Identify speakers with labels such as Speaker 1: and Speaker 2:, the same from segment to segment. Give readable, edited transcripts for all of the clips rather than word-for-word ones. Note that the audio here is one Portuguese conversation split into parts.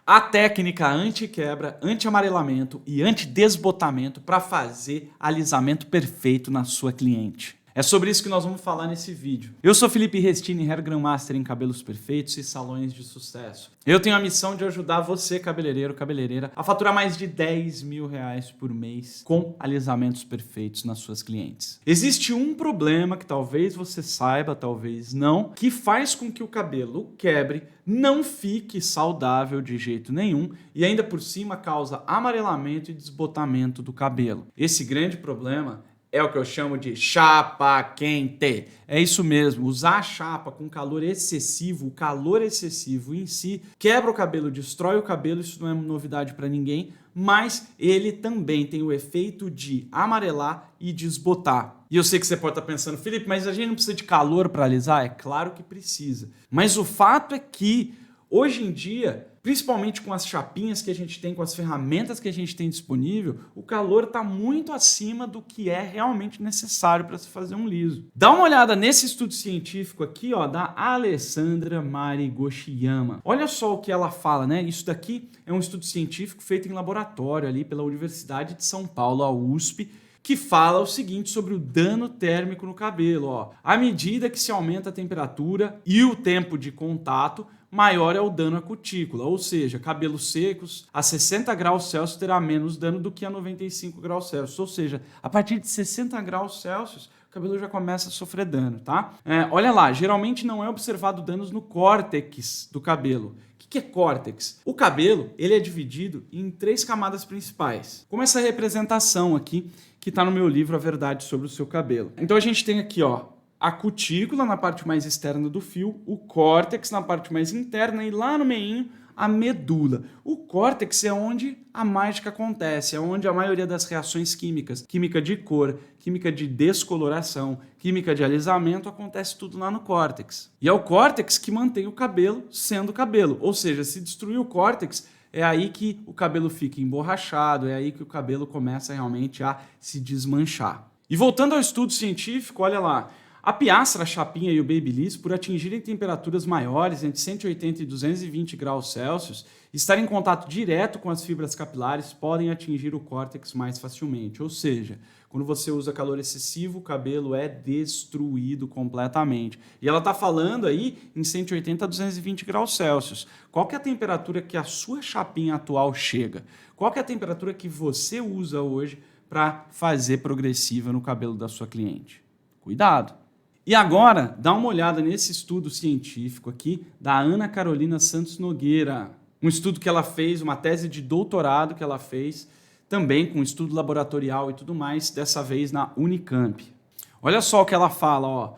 Speaker 1: A técnica anti-quebra, anti-amarelamento e anti-desbotamento para fazer alisamento perfeito na sua cliente. É sobre isso que nós vamos falar nesse vídeo. Eu sou Felipe Restini, Hair Grandmaster em cabelos perfeitos e salões de sucesso. Eu tenho a missão de ajudar você, cabeleireiro, cabeleireira, a faturar mais de 10 mil reais por mês com alisamentos perfeitos nas suas clientes. Existe um problema que talvez você saiba, talvez não, que faz com que o cabelo quebre, não fique saudável de jeito nenhum e ainda por cima causa amarelamento e desbotamento do cabelo. Esse grande problema é o que eu chamo de chapa quente. É isso mesmo, usar a chapa com calor excessivo, o calor excessivo em si, quebra o cabelo, destrói o cabelo, isso não é novidade para ninguém, mas ele também tem o efeito de amarelar e desbotar. E eu sei que você pode estar pensando, Felipe, mas a gente não precisa de calor para alisar? É claro que precisa. Mas o fato é que, hoje em dia, principalmente com as chapinhas que a gente tem, com as ferramentas que a gente tem disponível, o calor está muito acima do que é realmente necessário para se fazer um liso. Dá uma olhada nesse estudo científico aqui, ó, da Alessandra Marigoshiyama. Olha só o que ela fala, né? Isso daqui é um estudo científico feito em laboratório ali pela Universidade de São Paulo, a USP, que fala o seguinte sobre o dano térmico no cabelo. Ó. À medida que se aumenta a temperatura e o tempo de contato, maior é o dano à cutícula, ou seja, cabelos secos a 60 graus Celsius terá menos dano do que a 95 graus Celsius, ou seja, a partir de 60 graus Celsius o cabelo já começa a sofrer dano, tá? Olha lá, geralmente não é observado danos no córtex do cabelo. O que é córtex? O cabelo ele é dividido em 3 camadas principais, como essa representação aqui que está no meu livro A Verdade sobre o Seu Cabelo. Então a gente tem aqui, ó, a cutícula na parte mais externa do fio, o córtex na parte mais interna e lá no meinho a medula. O córtex é onde a mágica acontece, é onde a maioria das reações químicas, química de cor, química de descoloração, química de alisamento, acontece tudo lá no córtex. E é o córtex que mantém o cabelo sendo cabelo, ou seja, se destruir o córtex, é aí que o cabelo fica emborrachado, é aí que o cabelo começa realmente a se desmanchar. E voltando ao estudo científico, olha lá, a piastra, a chapinha e o babyliss, por atingirem temperaturas maiores, entre 180 e 220 graus Celsius, estar em contato direto com as fibras capilares, podem atingir o córtex mais facilmente. Ou seja, quando você usa calor excessivo, o cabelo é destruído completamente. E ela está falando aí em 180 a 220 graus Celsius. Qual que é a temperatura que a sua chapinha atual chega? Qual que é a temperatura que você usa hoje para fazer progressiva no cabelo da sua cliente? Cuidado! E agora, dá uma olhada nesse estudo científico aqui da Ana Carolina Santos Nogueira. Um estudo que ela fez, uma tese de doutorado que ela fez, também com estudo laboratorial e tudo mais, dessa vez na Unicamp. Olha só o que ela fala, ó,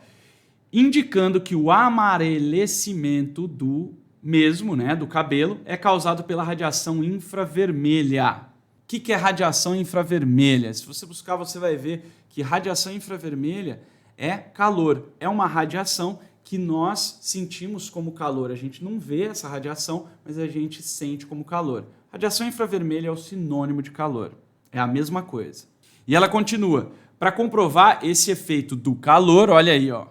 Speaker 1: indicando que o amarelecimento do mesmo, né, do cabelo, é causado pela radiação infravermelha. O que é radiação infravermelha? Se você buscar, você vai ver que radiação infravermelha é calor, é uma radiação que nós sentimos como calor. A gente não vê essa radiação, mas a gente sente como calor. Radiação infravermelha é o sinônimo de calor. É a mesma coisa. E ela continua. Para comprovar esse efeito do calor, olha aí, ó.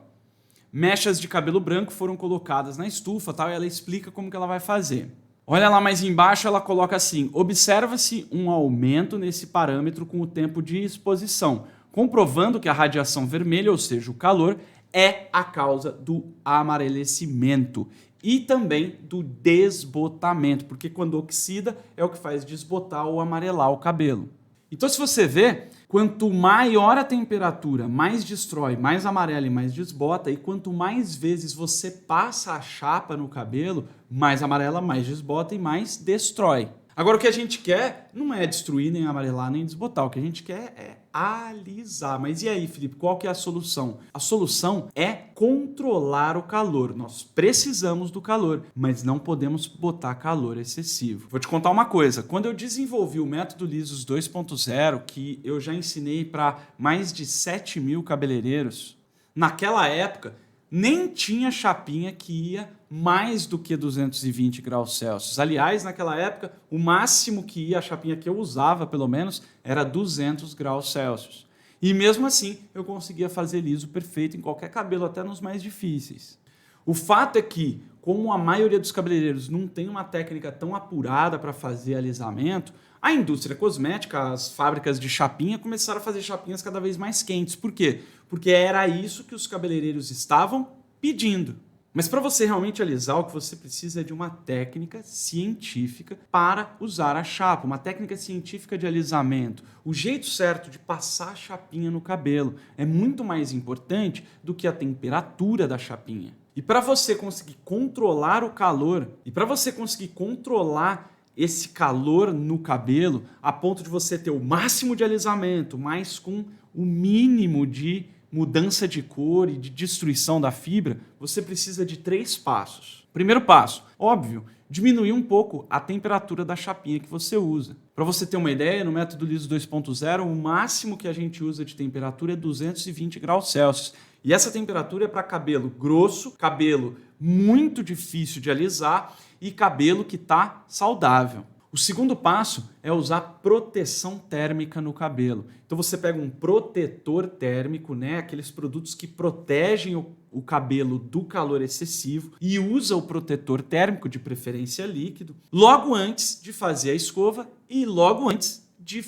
Speaker 1: Mechas de cabelo branco foram colocadas na estufa, tal, e ela explica como que ela vai fazer. Olha lá mais embaixo, ela coloca assim, observa-se um aumento nesse parâmetro com o tempo de exposição, comprovando que a radiação vermelha, ou seja, o calor, é a causa do amarelecimento e também do desbotamento, porque quando oxida é o que faz desbotar ou amarelar o cabelo. Então, se você vê, quanto maior a temperatura, mais destrói, mais amarela e mais desbota, e quanto mais vezes você passa a chapa no cabelo, mais amarela, mais desbota e mais destrói. Agora, o que a gente quer não é destruir, nem amarelar, nem desbotar. O que a gente quer é alisar. Mas e aí, Felipe, qual que é a solução? A solução é controlar o calor. Nós precisamos do calor, mas não podemos botar calor excessivo. Vou te contar uma coisa. Quando eu desenvolvi o método Lisos 2.0, que eu já ensinei para mais de 7 mil cabeleireiros, naquela época, nem tinha chapinha que ia mais do que 220 graus Celsius. Aliás, naquela época, o máximo que ia, a chapinha que eu usava, pelo menos, era 200 graus Celsius. E mesmo assim, eu conseguia fazer liso perfeito em qualquer cabelo, até nos mais difíceis. O fato é que, como a maioria dos cabeleireiros não tem uma técnica tão apurada para fazer alisamento, a indústria cosmética, as fábricas de chapinha começaram a fazer chapinhas cada vez mais quentes. Por quê? Porque era isso que os cabeleireiros estavam pedindo. Mas para você realmente alisar, o que você precisa é de uma técnica científica para usar a chapa, uma técnica científica de alisamento. O jeito certo de passar a chapinha no cabelo é muito mais importante do que a temperatura da chapinha. E para você conseguir controlar o calor, e para você conseguir controlar esse calor no cabelo, a ponto de você ter o máximo de alisamento, mas com o mínimo de mudança de cor e de destruição da fibra, você precisa de 3 passos. Primeiro passo, óbvio, diminuir um pouco a temperatura da chapinha que você usa. Para você ter uma ideia, no método liso 2.0, o máximo que a gente usa de temperatura é 220 graus Celsius. E essa temperatura é para cabelo grosso, cabelo muito difícil de alisar e cabelo que está saudável. O segundo passo é usar proteção térmica no cabelo. Então você pega um protetor térmico, né, aqueles produtos que protegem o cabelo do calor excessivo, e usa o protetor térmico, de preferência líquido, logo antes de fazer a escova e logo antes de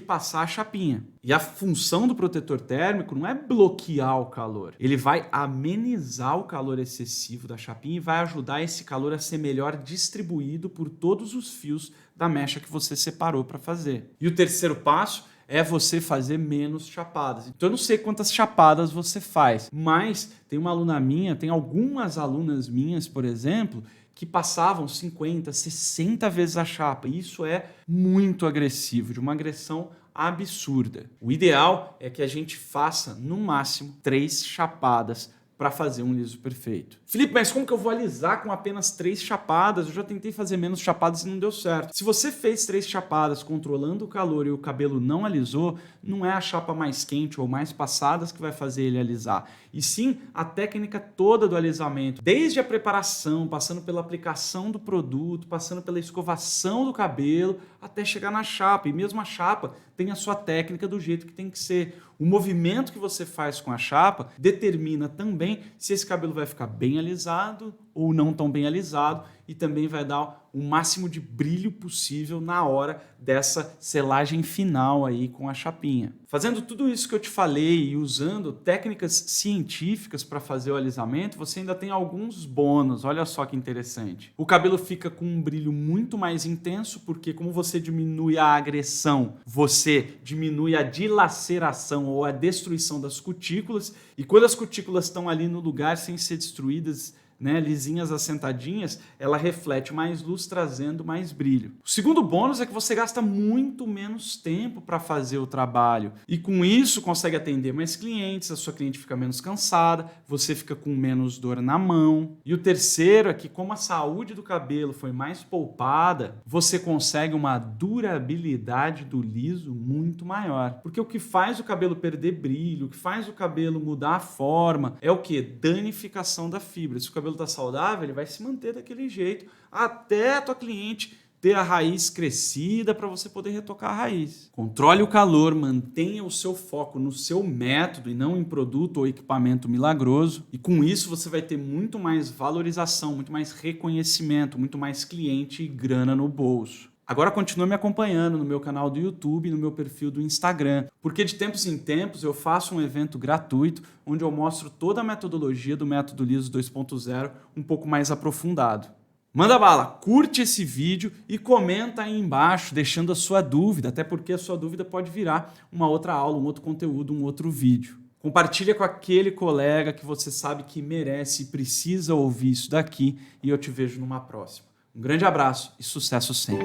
Speaker 1: passar a chapinha. E a função do protetor térmico não é bloquear o calor. Ele vai amenizar o calor excessivo da chapinha e vai ajudar esse calor a ser melhor distribuído por todos os fios da mecha que você separou para fazer. E o terceiro passo é você fazer menos chapadas. Então eu não sei quantas chapadas você faz, mas tem uma aluna minha, tem algumas alunas minhas, por exemplo, que passavam 50, 60 vezes a chapa. Isso é muito agressivo, de uma agressão absurda. O ideal é que a gente faça, no máximo, 3 chapadas para fazer um liso perfeito. Felipe, mas como que eu vou alisar com apenas 3 chapadas? Eu já tentei fazer menos chapadas e não deu certo. Se você fez 3 chapadas controlando o calor e o cabelo não alisou, não é a chapa mais quente ou mais passadas que vai fazer ele alisar, e sim a técnica toda do alisamento, desde a preparação, passando pela aplicação do produto, passando pela escovação do cabelo, até chegar na chapa. E mesmo a chapa tem a sua técnica do jeito que tem que ser. O movimento que você faz com a chapa determina também se esse cabelo vai ficar bem alisado ou não tão bem alisado, e também vai dar o máximo de brilho possível na hora dessa selagem final aí com a chapinha. Fazendo tudo isso que eu te falei e usando técnicas científicas para fazer o alisamento, você ainda tem alguns bônus. Olha só que interessante. O cabelo fica com um brilho muito mais intenso, porque como você diminui a agressão, você diminui a dilaceração ou a destruição das cutículas, e quando as cutículas estão ali no lugar sem ser destruídas, né, lisinhas, assentadinhas, ela reflete mais luz, trazendo mais brilho. O segundo bônus é que você gasta muito menos tempo para fazer o trabalho, e com isso consegue atender mais clientes, a sua cliente fica menos cansada, você fica com menos dor na mão. E o terceiro é que, como a saúde do cabelo foi mais poupada, você consegue uma durabilidade do liso muito maior. Porque o que faz o cabelo perder brilho, o que faz o cabelo mudar a forma, é o quê? Danificação da fibra. Se o cabelo está saudável, ele vai se manter daquele jeito até a tua cliente ter a raiz crescida para você poder retocar a raiz. Controle o calor, mantenha o seu foco no seu método e não em produto ou equipamento milagroso, e com isso você vai ter muito mais valorização, muito mais reconhecimento, muito mais cliente e grana no bolso. Agora continua me acompanhando no meu canal do YouTube e no meu perfil do Instagram, porque de tempos em tempos eu faço um evento gratuito onde eu mostro toda a metodologia do método liso 2.0 um pouco mais aprofundado. Manda bala, curte esse vídeo e comenta aí embaixo deixando a sua dúvida, até porque a sua dúvida pode virar uma outra aula, um outro conteúdo, um outro vídeo. Compartilha com aquele colega que você sabe que merece e precisa ouvir isso daqui, e eu te vejo numa próxima. Um grande abraço e sucesso sempre!